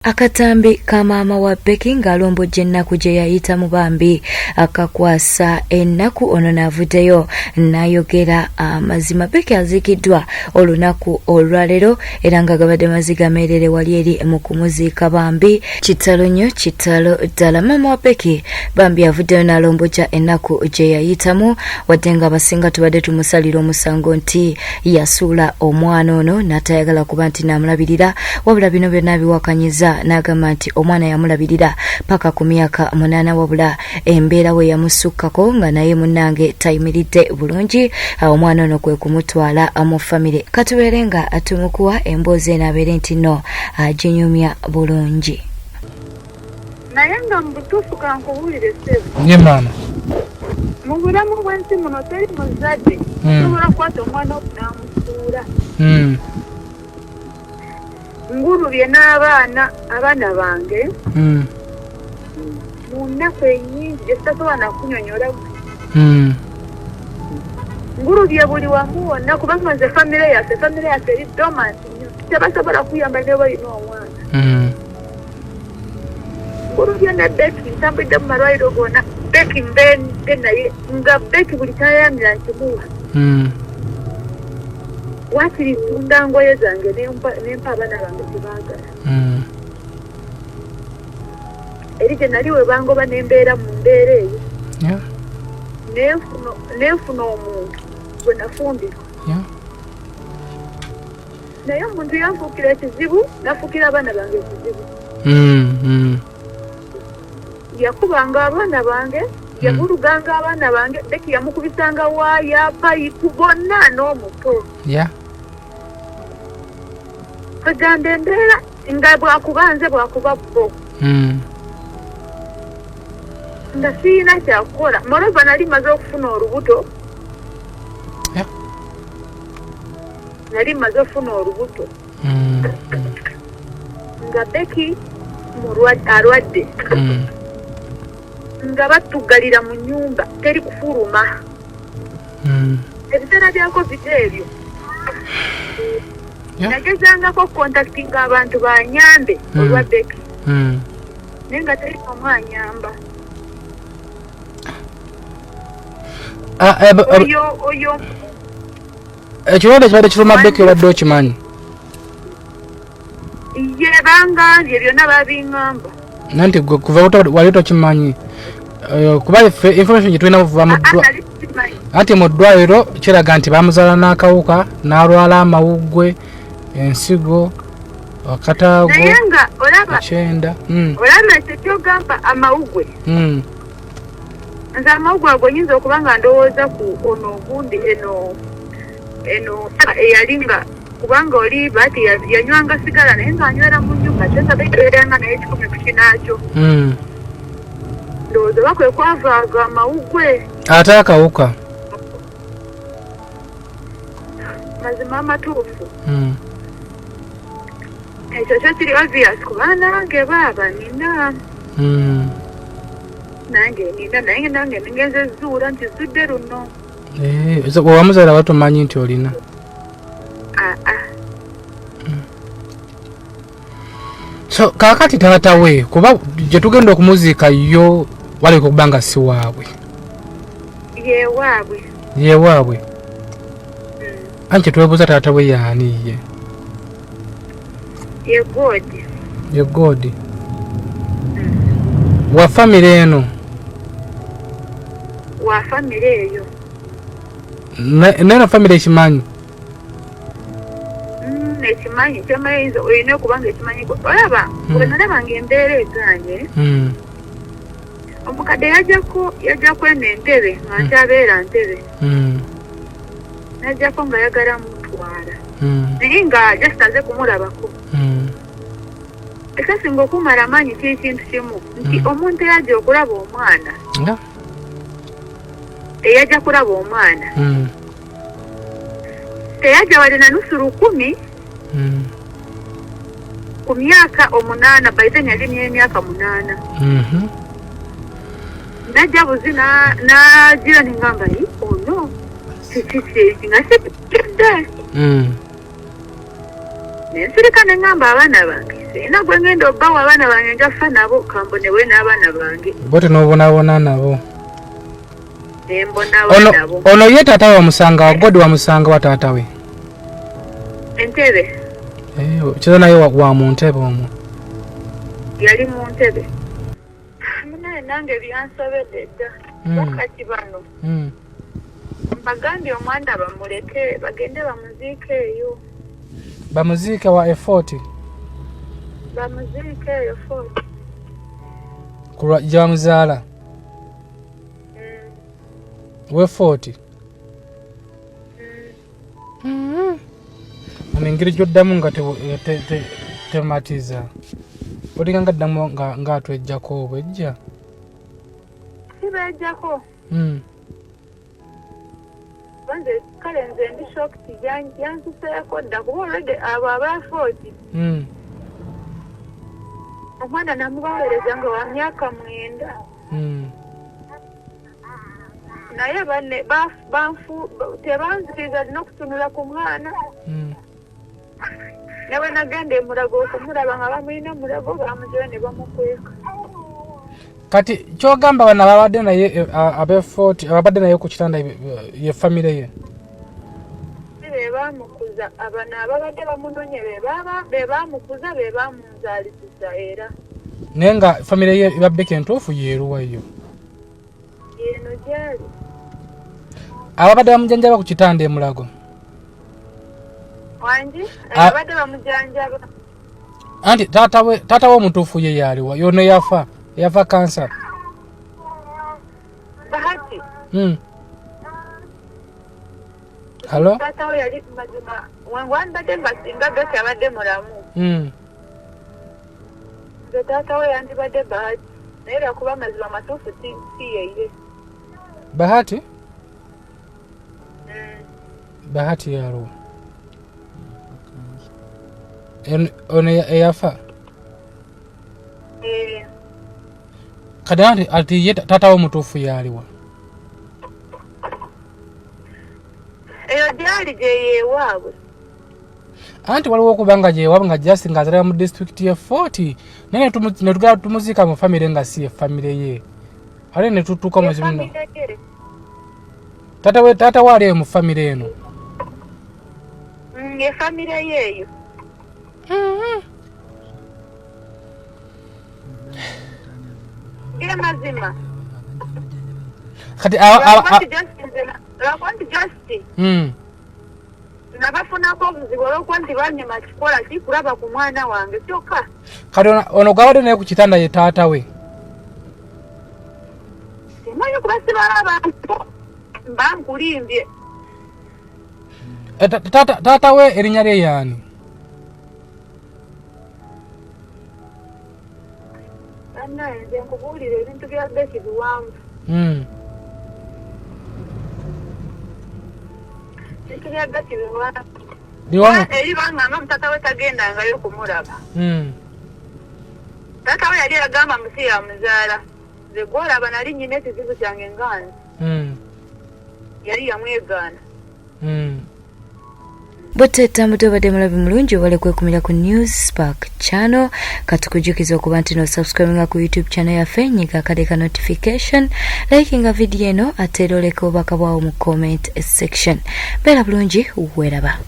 Akatambi ka maama wa Becky ng'alombojja ennaku gye yayita mu bambi akakwasa ennaku ono n'avuddeyo n'ayogera amazima. Becky aziikiddwa olunaku olwaleero era nga gabadde maziga meerere wali eri mu kumuziika bambi. Kitalo nnyo, kitalo ddala. Maama wa Becky bambi avuddeyo n'alombojja ennaku gye yayitamu wadde nga abasinga tubadde tumusalira omusango nti yasuula omwana ono n'atayagala kuba nti n'amulabirira, wabula bino byonna biwakanyiza n'agamba nti omwana yamulabirira paka ku myaka 8 wabula embeera we yamusukkako nga naye munnange tayimiridde bulungi. Omwana ono kwe kumutwala mu famire. Katubeere nga atumukuwa emboozi eno abeere nti no aginyumya bulungi. Naye nga mu butuufu kankubuulire ssebo. Ye maama. Mu bulamu bw'ensi muno teri muzadde osobola kukwata omwana n'amusuula. Ngulubye n'abaana bange mu nnaku ennyingi gye sitasobola nakunyonyola. Ngulubye buli wamu wonna kubanga nze famire yaffe eri domanti nnyo, tebasobola kuyamba ne balina omwana. Ngulubye ne Becky ntambudde mu malwaliro gonna, Becky mbeende naye nga Becky buli kyayamira nkimuwa. Wakiri tunda ngoye zange nempa abaana bange tebaagala. Eri gye nali we bangoba nembeera mu mbeera eyo nenfuna omuntu gwe nafumbirwa. Naye omuntu yanfuukira ekizibu, nafuukira abaana bange ekizibu. Yakubanga abaana bange, yavuluganga abaana bange, Becky yamukubisanga waaya payipu bonna n'omuto. Kaganda embeera nga bwakubanze bwakuba bo. Nga siina kyakukola. Moreover nali maze okufuna olubuto. Nga Becky alwadde. Nga batuggalira mu nnyumba teri kufuluma. Ebiseera bya COVID ebyo nagezangako contactinga abantu banyambe olwa Becky naye nga teri omu anyamba. Oyo ekirwadde kibadde kiruma Becky obadde okimanyi? Ye bangambye byonna babiŋŋamba. Nanti gwe kuva wali tokimanyi kuba information gye tulina buva mu ddwaliro anti mu ddwaliro kiraga nti bamuzaala n'akawuka n'alwala amawuggwe, ensigo, akataago, ekyenda. Olaba ekyo kyogamba amawuggwe. Nze amawuggwe ago nyinza okuba nga ndowooza ku ono ogundi eno eyali nga kubanga oli bati yanywanga sigala naye ng'anywera mu nnyumba tesabeeranga naye ekikumi ku kinaakyo. Ndowooza bakwe kwavaaga amawuggwe ate akawuka. Mazima amatuufu. Ekyo kyo kiri obvious kuba nange baaba nina. Nange nina naye nange ngenze zuula nti zudde luno. Wamuzaala batomanyi nti olina? So kaakati taata we kuba gye tugenda okumuziika yo waleka okuba nga si waabwe? Ye waabwe. Anti twebuuza taata we yaani ye? Ye God. Wa famire eno? Wa famire eyo. Neno famire ekimanyi? Ekimanyi kyamayinza olina okubanga ekimanyi. Olaba bwe nalabanga embeera eganye omukadde yajjako eno entebe nga nkyabeera ntebe. Najjako nga yagala mutwala naye nga jasitaze kumulabako. Ekasinga okumala amaanyi kiri kintu kimu nti omuntu eyajja okulaba omwana eyajja kulaba omwana teyajja wali na nusu 10 ku myaka 8 baite yali n'emyaka 8. Najja buzi n'agira n'engamba ono kiki nga sekidde. Nensirika n'engamba abaana bange sina gwe ngenda obbawo abaana bange njafa nabo kambonewe n'abaana bange bote n'obonaabona nabo embonawo nabo ono ye taata wamusanga wagodi wamusanga wa taata we entebe kiza naye wa mu ntebe omwo yali mu ntebe munaye nange byansobedde dda wakati bano bagambye omwana bamuleke bagende bamuziike eyo bamuziike wa effort bamuziike eyo effort kulwa jamuzaala we 40 engeri gyoddamu nga tematiza olinga nga ddamu nga atwejjako obwejja sibejjako banze kale nze ndi shokti yansuseeko dda kuba olwedde abo abafooti omwana namubaweereza nga wa myaka 9 naye banne tebanzikiriza alina okutunula ku mwana nawe nagenda emulago okumulaba nga bamulina omulago bamuzeyo ne bamukweka kati kyogamba bano ababadde naye abefort ababadde naye ku kitanda ye famire ye bebamukuza abano ababadde bamunonye bebamukuza bebamunzaalisiza era naye nga famire ye babbeka entuufu yeeruwa yo eno gyali ababadde bamujanjaba ku kitanda emulago wangi ababadde bamujanjaba anti taata we omutuufu ye yaaliwa yona yafa kansa bahati halo taata we yali mazima wandibadde mbasinga Becky abadde mulamu nze taata we yandibadde bahati naye lwakuba amazima matuufu si yeire bahati bahati yaliwa ono eyafa kati ati ye taata we omutuufu yaliwa eyo gyali gyeyeewaabwe anti waliwo okuba nga gyewaabwe nga just ng'azalira mu disitulikiti ye 40 naye netugala tumuziika mu famire nga si ye famire ye ate ne tutuuka muzimu taata we ali mu famire eno ye famire yeeyo ye mazima kati lwakuba nti just nabafunako obuzibu olwokuba nti banyuma kikola kikulaba ku mwana wange kyokka kati ono gwabadde naye ku kitanda ye taata we simanyi kuba sibalaba mbankulimbye taata we erinnya lye yaani annaye nze nkubuulira ebintu bya Becky biwanvu ebintu bya Becky biwanvu eri bangamba mutata we tagendangayo kumulaba taata we yali agamba musi ya muzaala nze gwolaba nali nyina ekizibu kyange nganze yali yamwegaana Boteta mutobadde mulabi mulungi obale kwekumira ku News Spark channel katukujukiza okuba nti no subscribinga ku YouTube channel yaffe nyiga akadeka notification likinga video eno ate oleka obubaka bwawo mu comment section. Beera bulungi weraba.